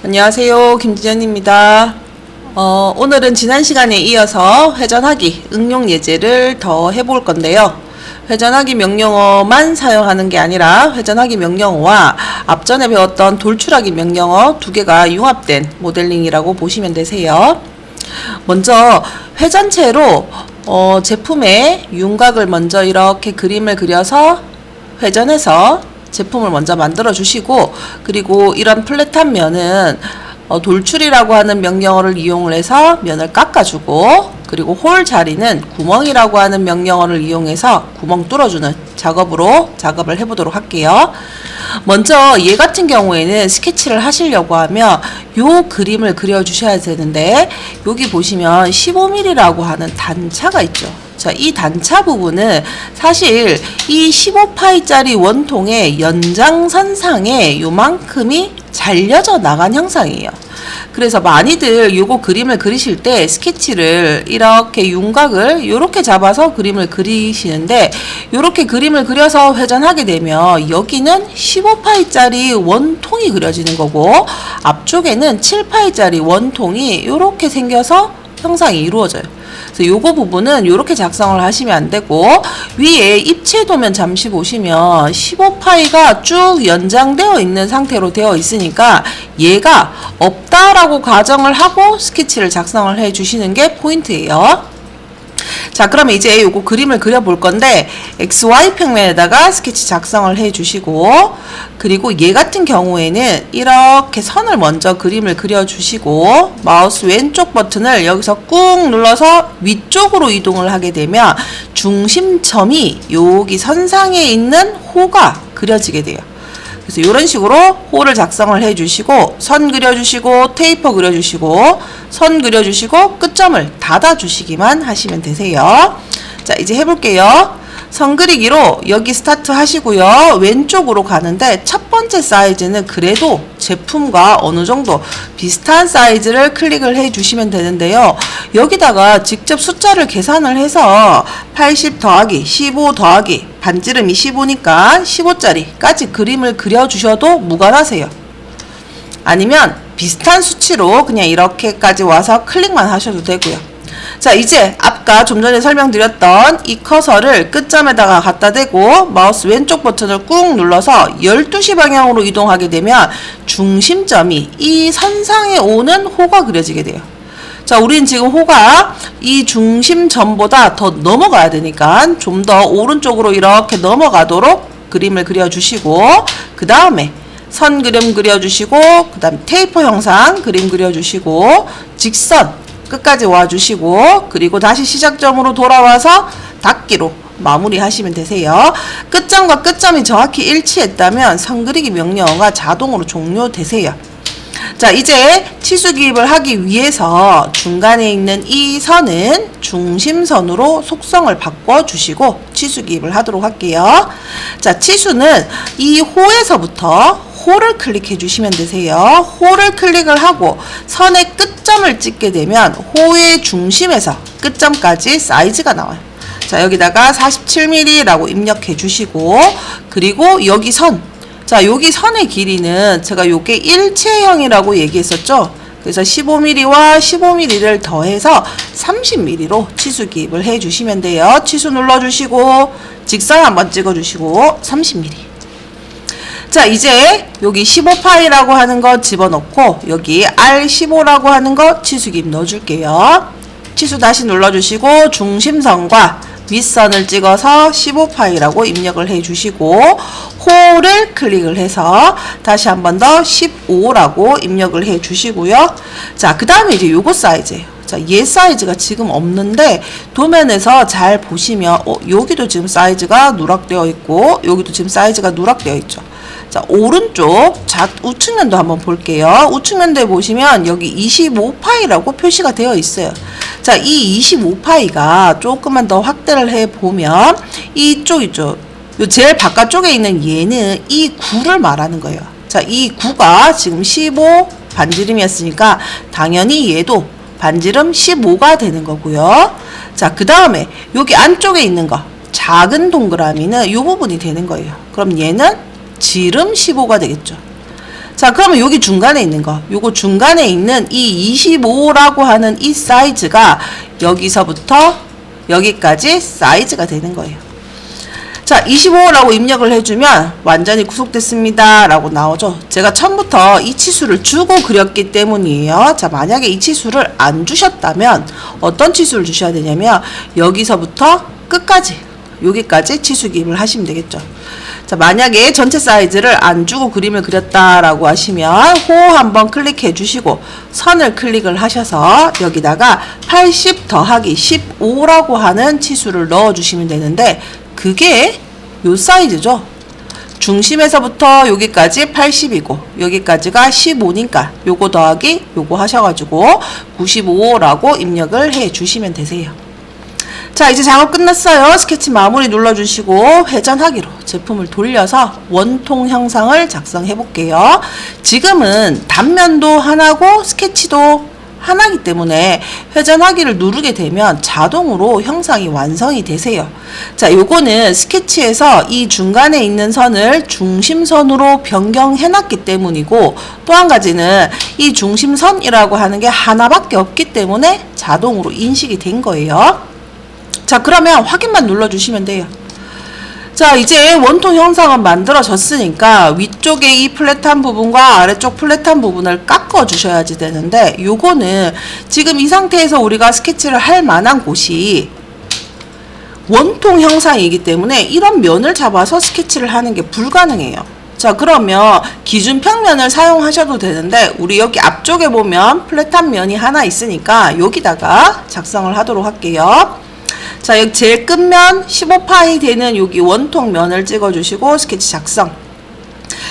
안녕하세요. 김진현입니다. 오늘은 지난 시간에 이어서 회전하기 응용 예제를 더 해볼 건데요. 회전하기 명령어만 사용하는 게 아니라 회전하기 명령어와 앞전에 배웠던 돌출하기 명령어 두 개가 융합된 모델링이라고 보시면 되세요. 먼저 회전체로 제품의 윤곽을 먼저 이렇게 그림을 그려서 회전해서 제품을 먼저 만들어 주시고, 그리고 이런 플랫한 면은 돌출이라고 하는 명령어를 이용을 해서 면을 깎아주고, 그리고 홀 자리는 구멍이라고 하는 명령어를 이용해서 구멍 뚫어주는 작업을 해보도록 할게요. 먼저 얘 같은 경우에는 스케치를 하시려고 하면 요 그림을 그려주셔야 되는데, 여기 보시면 15mm라고 하는 단차가 있죠. 자, 이 단차 부분은 사실 이 15파이짜리 원통의 연장선상에 요만큼이 잘려져 나간 형상이에요. 그래서 많이들 요거 그림을 그리실 때 스케치를 이렇게 윤곽을 요렇게 잡아서 그림을 그리시는데, 요렇게 그림을 그려서 회전하게 되면 여기는 15파이짜리 원통이 그려지는 거고, 앞쪽에는 7파이짜리 원통이 요렇게 생겨서 형상이 이루어져요. 그래서 요거 부분은 요렇게 작성을 하시면 안 되고, 위에 입체도면 잠시 보시면 15파이가 쭉 연장되어 있는 상태로 되어 있으니까 얘가 없다라고 가정을 하고 스케치를 작성을 해 주시는 게 포인트예요. 자, 그러면 이제 요거 그림을 그려볼 건데, XY 평면에다가 스케치 작성을 해 주시고, 그리고 얘 같은 경우에는 이렇게 선을 먼저 그림을 그려 주시고, 마우스 왼쪽 버튼을 여기서 꾹 눌러서 위쪽으로 이동을 하게 되면 중심점이 여기 선상에 있는 호가 그려지게 돼요. 그래서 이런 식으로 호를 작성을 해주시고, 선 그려주시고, 테이퍼 그려주시고, 선 그려주시고, 끝점을 닫아주시기만 하시면 되세요. 자, 이제 해볼게요. 선 그리기로 여기 스타트 하시고요. 왼쪽으로 가는데 첫 번째 사이즈는 그래도 제품과 어느 정도 비슷한 사이즈를 클릭을 해 주시면 되는데요. 여기다가 직접 숫자를 계산을 해서 80 더하기 15 더하기 반지름이 15니까 15짜리까지 그림을 그려 주셔도 무관하세요. 아니면 비슷한 수치로 그냥 이렇게까지 와서 클릭만 하셔도 되고요. 자, 이제 아까 좀 전에 설명드렸던 이 커서를 끝점에다가 갖다 대고 마우스 왼쪽 버튼을 꾹 눌러서 12시 방향으로 이동하게 되면 중심점이 이 선상에 오는 호가 그려지게 돼요. 자, 우린 지금 호가 이 중심점보다 더 넘어가야 되니까 좀 더 오른쪽으로 이렇게 넘어가도록 그림을 그려주시고, 그 다음에 선 그림 그려주시고, 그 다음 테이퍼 형상 그림 그려주시고, 직선 끝까지 와주시고, 그리고 다시 시작점으로 돌아와서 닫기로 마무리 하시면 되세요. 끝점과 끝점이 정확히 일치했다면 선 그리기 명령어가 자동으로 종료되세요. 자, 이제 치수 기입을 하기 위해서 중간에 있는 이 선은 중심선으로 속성을 바꿔주시고 치수 기입을 하도록 할게요. 자, 치수는 이 호에서부터 호를 클릭해 주시면 되세요. 호를 클릭을 하고 선의 끝점을 찍게 되면 호의 중심에서 끝점까지 사이즈가 나와요. 자, 여기다가 47mm라고 입력해 주시고, 그리고 여기 선, 자, 여기 선의 길이는 제가 요게 일체형이라고 얘기했었죠. 그래서 15mm와 15mm를 더해서 30mm로 치수 기입을 해 주시면 돼요. 치수 눌러주시고 직선 한번 찍어주시고 30mm. 자, 이제 여기 15파이라고 하는 거 집어넣고 여기 R15라고 하는 거 치수 기입 넣어줄게요. 치수 다시 눌러주시고 중심선과 윗선을 찍어서 15파이라고 입력을 해주시고, 호를 클릭을 해서 다시 한 번 더 15라고 입력을 해주시고요. 자, 그 다음에 이제 요거 사이즈예요. 자, 얘 사이즈가 지금 없는데 도면에서 잘 보시면 여기도 지금 사이즈가 누락되어 있고 여기도 지금 사이즈가 누락되어 있죠. 자, 오른쪽 우측면도 한번 볼게요. 우측면도에 보시면 여기 25파이라고 표시가 되어 있어요. 자, 이 25파이가 조금만 더 확대를 해보면 이쪽 있죠. 요 제일 바깥쪽에 있는 얘는 이 9를 말하는 거예요. 자, 이 9가 지금 15 반지름이었으니까 당연히 얘도 반지름 15가 되는 거고요. 자, 그 다음에 여기 안쪽에 있는 거 작은 동그라미는 이 부분이 되는 거예요. 그럼 얘는 지름 15가 되겠죠. 자, 그러면 여기 중간에 있는 거, 요거 중간에 있는 이 25라고 하는 이 사이즈가 여기서부터 여기까지 사이즈가 되는 거예요. 자, 25라고 입력을 해주면 완전히 구속됐습니다 라고 나오죠. 제가 처음부터 이 치수를 주고 그렸기 때문이에요. 자, 만약에 이 치수를 안 주셨다면 어떤 치수를 주셔야 되냐면 여기서부터 끝까지 여기까지 치수 기입을 하시면 되겠죠. 자, 만약에 전체 사이즈를 안 주고 그림을 그렸다라고 하시면 호 한번 클릭해 주시고 선을 클릭을 하셔서 여기다가 80 더하기 15라고 하는 치수를 넣어 주시면 되는데 그게 요 사이즈죠. 중심에서부터 여기까지 80이고 여기까지가 15니까 요거 더하기 요거 하셔가지고 95라고 입력을 해 주시면 되세요. 자, 이제 작업 끝났어요. 스케치 마무리 눌러주시고 회전하기로 제품을 돌려서 원통 형상을 작성해 볼게요. 지금은 단면도 하나고 스케치도 하나이기 때문에 회전하기를 누르게 되면 자동으로 형상이 완성이 되세요. 자, 요거는 스케치에서 이 중간에 있는 선을 중심선으로 변경해 놨기 때문이고 또 한 가지는 이 중심선이라고 하는 게 하나밖에 없기 때문에 자동으로 인식이 된 거예요. 자, 그러면 확인만 눌러주시면 돼요. 자, 이제 원통 형상은 만들어졌으니까 위쪽에 이 플랫한 부분과 아래쪽 플랫한 부분을 깎아 주셔야지 되는데 요거는 지금 이 상태에서 우리가 스케치를 할 만한 곳이 원통 형상이기 때문에 이런 면을 잡아서 스케치를 하는 게 불가능해요. 자, 그러면 기준 평면을 사용하셔도 되는데 우리 여기 앞쪽에 보면 플랫한 면이 하나 있으니까 여기다가 작성을 하도록 할게요. 자, 여기 제일 끝면 15파이 되는 여기 원통 면을 찍어주시고 스케치 작성.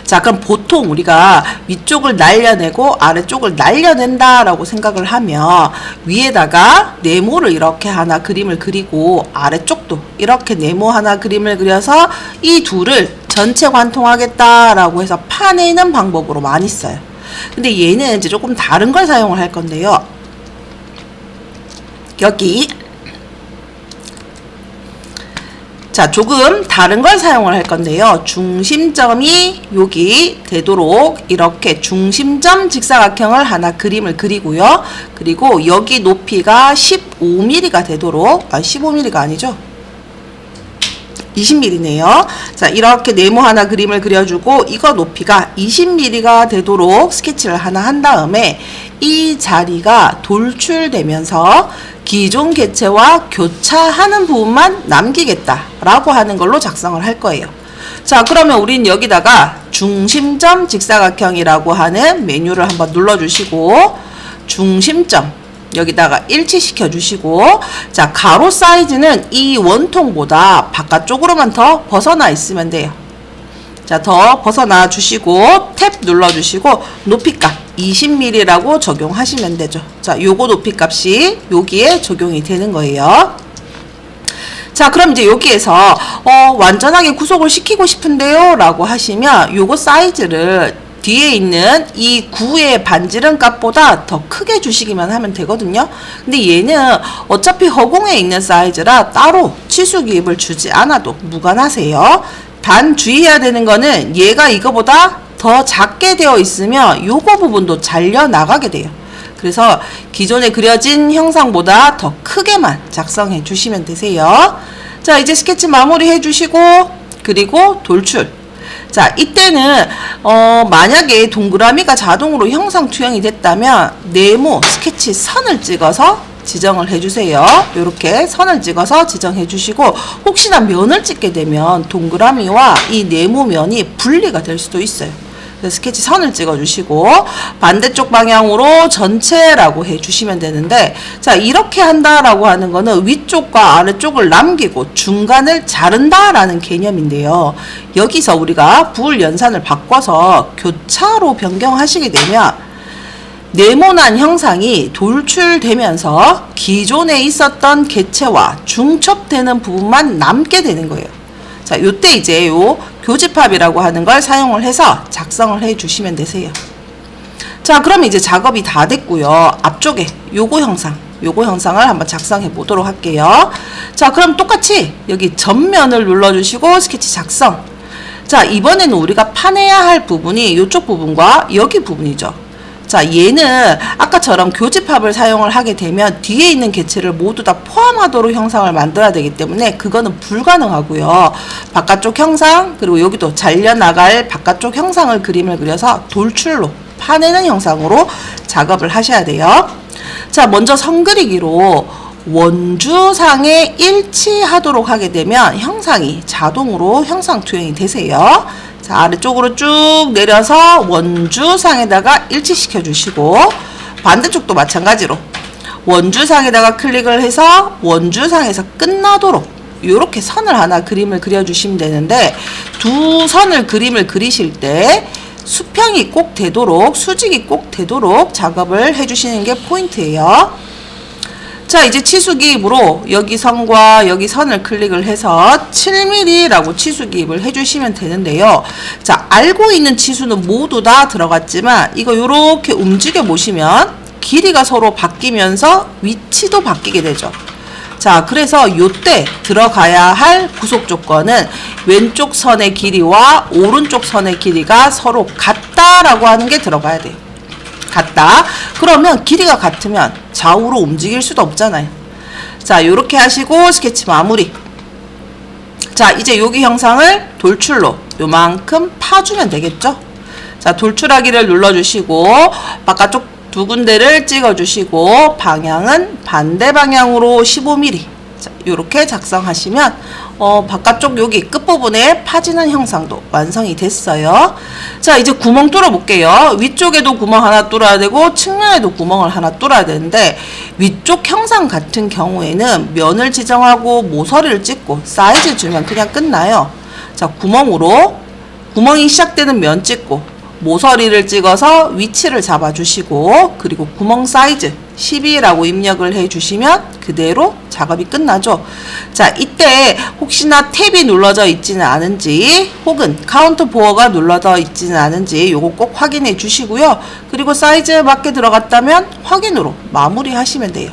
자, 그럼 보통 우리가 위쪽을 날려내고 아래쪽을 날려낸다 라고 생각을 하면 위에다가 네모를 이렇게 하나 그림을 그리고 아래쪽도 이렇게 네모 하나 그림을 그려서 이 둘을 전체 관통하겠다 라고 해서 파내는 방법으로 많이 써요. 근데 얘는 이제 조금 다른 걸 사용을 할 건데요. 여기 자, 조금 다른 걸 사용을 할 건데요. 중심점이 여기 되도록 이렇게 중심점 직사각형을 하나 그림을 그리고요. 그리고 여기 높이가 15mm가 되도록 15mm가 아니죠. 20mm네요. 자, 이렇게 네모 하나 그림을 그려주고 이거 높이가 20mm가 되도록 스케치를 하나 한 다음에 이 자리가 돌출되면서 기존 객체와 교차하는 부분만 남기겠다라고 하는 걸로 작성을 할 거예요. 자, 그러면 우린 여기다가 중심점 직사각형이라고 하는 메뉴를 한번 눌러주시고 중심점 여기다가 일치시켜 주시고 자, 가로 사이즈는 이 원통보다 바깥쪽으로만 더 벗어나 있으면 돼요. 자, 더 벗어나 주시고 탭 눌러주시고 높이값 20mm라고 적용하시면 되죠. 자, 요거 높이값이 여기에 적용이 되는 거예요. 자, 그럼 이제 여기에서 완전하게 구속을 시키고 싶은데요 라고 하시면 요거 사이즈를 뒤에 있는 이 9의 반지름 값보다 더 크게 주시기만 하면 되거든요. 근데 얘는 어차피 허공에 있는 사이즈라 따로 치수 기입을 주지 않아도 무관하세요. 단 주의해야 되는 거는 얘가 이거보다 더 작게 되어 있으면 요거 부분도 잘려 나가게 돼요. 그래서 기존에 그려진 형상보다 더 크게만 작성해 주시면 되세요. 자, 이제 스케치 마무리 해 주시고 그리고 돌출. 자, 이때는 만약에 동그라미가 자동으로 형상 투영이 됐다면 네모 스케치 선을 찍어서 지정을 해주세요. 이렇게 선을 찍어서 지정해 주시고 혹시나 면을 찍게 되면 동그라미와 이 네모면이 분리가 될 수도 있어요. 그래서 스케치 선을 찍어 주시고 반대쪽 방향으로 전체라고 해 주시면 되는데 자, 이렇게 한다라고 하는 거는 위쪽과 아래쪽을 남기고 중간을 자른다라는 개념인데요. 여기서 우리가 부울 연산을 바꿔서 교차로 변경하시게 되면 네모난 형상이 돌출되면서 기존에 있었던 객체와 중첩되는 부분만 남게 되는 거예요. 자, 요때 이제 요 교집합이라고 하는 걸 사용을 해서 작성을 해 주시면 되세요. 자, 그럼 이제 작업이 다 됐고요. 앞쪽에 요거 형상을 한번 작성해 보도록 할게요. 자, 그럼 똑같이 여기 전면을 눌러주시고 스케치 작성. 자, 이번에는 우리가 파내야 할 부분이 이쪽 부분과 여기 부분이죠. 자, 얘는 아까처럼 교집합을 사용을 하게 되면 뒤에 있는 객체를 모두 다 포함하도록 형상을 만들어야 되기 때문에 그거는 불가능하고요. 바깥쪽 형상, 그리고 여기도 잘려나갈 바깥쪽 형상을 그림을 그려서 돌출로 파내는 형상으로 작업을 하셔야 돼요. 자, 먼저 선 그리기로 원주상에 일치하도록 하게 되면 형상이 자동으로 형상 투영이 되세요. 자, 아래쪽으로 쭉 내려서 원주상에다가 일치시켜 주시고, 반대쪽도 마찬가지로 원주상에다가 클릭을 해서 원주상에서 끝나도록 이렇게 선을 하나 그림을 그려주시면 되는데, 두 선을 그림을 그리실 때 수평이 꼭 되도록, 수직이 꼭 되도록 작업을 해주시는 게 포인트예요. 자, 이제 치수기입으로 여기 선과 여기 선을 클릭을 해서 7mm라고 치수기입을 해주시면 되는데요. 자, 알고 있는 치수는 모두 다 들어갔지만 이거 요렇게 움직여 보시면 길이가 서로 바뀌면서 위치도 바뀌게 되죠. 자, 그래서 요때 들어가야 할 구속 조건은 왼쪽 선의 길이와 오른쪽 선의 길이가 서로 같다라고 하는 게 들어가야 돼요. 같다. 그러면 길이가 같으면 좌우로 움직일 수도 없잖아요. 자, 요렇게 하시고 스케치 마무리. 자, 이제 여기 형상을 돌출로 요만큼 파주면 되겠죠? 자, 돌출하기를 눌러주시고 바깥쪽 두 군데를 찍어주시고 방향은 반대 방향으로 15mm. 자, 요렇게 작성하시면 바깥쪽 여기 끝부분에 파지는 형상도 완성이 됐어요. 자, 이제 구멍 뚫어 볼게요. 위쪽에도 구멍 하나 뚫어야 되고 측면에도 구멍을 하나 뚫어야 되는데, 위쪽 형상 같은 경우에는 면을 지정하고 모서리를 찍고 사이즈 주면 그냥 끝나요. 자, 구멍이 시작되는 면 찍고 모서리를 찍어서 위치를 잡아주시고, 그리고 구멍 사이즈 12라고 입력을 해주시면 그대로 작업이 끝나죠. 자, 이때 혹시나 탭이 눌러져 있지는 않은지 혹은 카운트 보어가 눌러져 있지는 않은지 요거 꼭 확인해 주시고요. 그리고 사이즈에 맞게 들어갔다면 확인으로 마무리 하시면 돼요.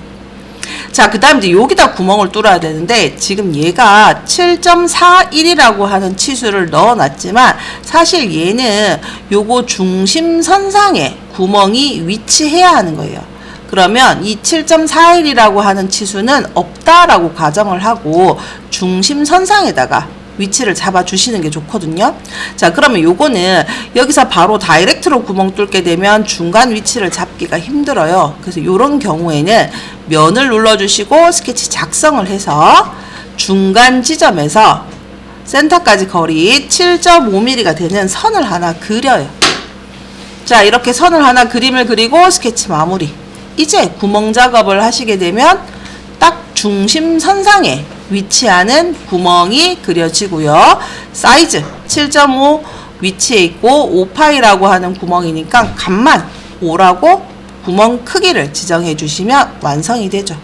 자, 그 다음 이제 여기다 구멍을 뚫어야 되는데, 지금 얘가 7.41이라고 하는 치수를 넣어 놨지만 사실 얘는 요거 중심선상에 구멍이 위치해야 하는 거예요. 그러면 이 7.41이라고 하는 치수는 없다라고 가정을 하고 중심선상에다가 위치를 잡아 주시는 게 좋거든요. 자, 그러면 요거는 여기서 바로 다이렉트로 구멍 뚫게 되면 중간 위치를 잡기가 힘들어요. 그래서 요런 경우에는 면을 눌러주시고 스케치 작성을 해서 중간 지점에서 센터까지 거리 7.5mm가 되는 선을 하나 그려요. 자, 이렇게 선을 하나 그림을 그리고 스케치 마무리. 이제 구멍 작업을 하시게 되면 딱 중심선상에 위치하는 구멍이 그려지고요. 사이즈 7.5 위치해 있고 5파이라고 하는 구멍이니까 값만 5라고 구멍 크기를 지정해 주시면 완성이 되죠.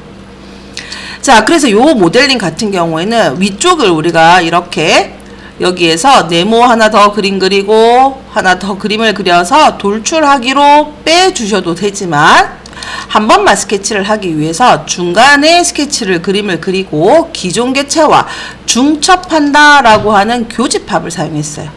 자, 그래서 요 모델링 같은 경우에는 위쪽을 우리가 이렇게 여기에서 네모 하나 더 그림 그리고 하나 더 그림을 그려서 돌출하기로 빼주셔도 되지만, 한 번만 스케치를 하기 위해서 중간에 스케치를 그림을 그리고 기존 객체와 중첩한다라고 하는 교집합을 사용했어요.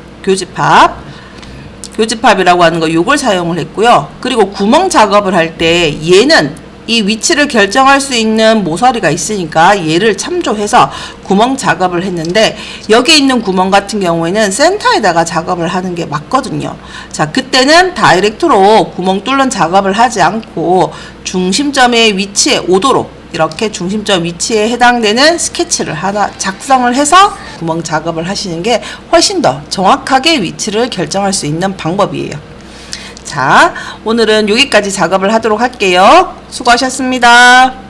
교집합이라고 하는 거 요걸 사용을 했고요. 그리고 구멍 작업을 할 때 얘는 이 위치를 결정할 수 있는 모서리가 있으니까 얘를 참조해서 구멍 작업을 했는데, 여기 있는 구멍 같은 경우에는 센터에다가 작업을 하는 게 맞거든요. 자, 그때는 다이렉트로 구멍 뚫는 작업을 하지 않고 중심점의 위치에 오도록 이렇게 중심점 위치에 해당되는 스케치를 하나 작성을 해서 구멍 작업을 하시는 게 훨씬 더 정확하게 위치를 결정할 수 있는 방법이에요. 자, 오늘은 여기까지 작업을 하도록 할게요. 수고하셨습니다.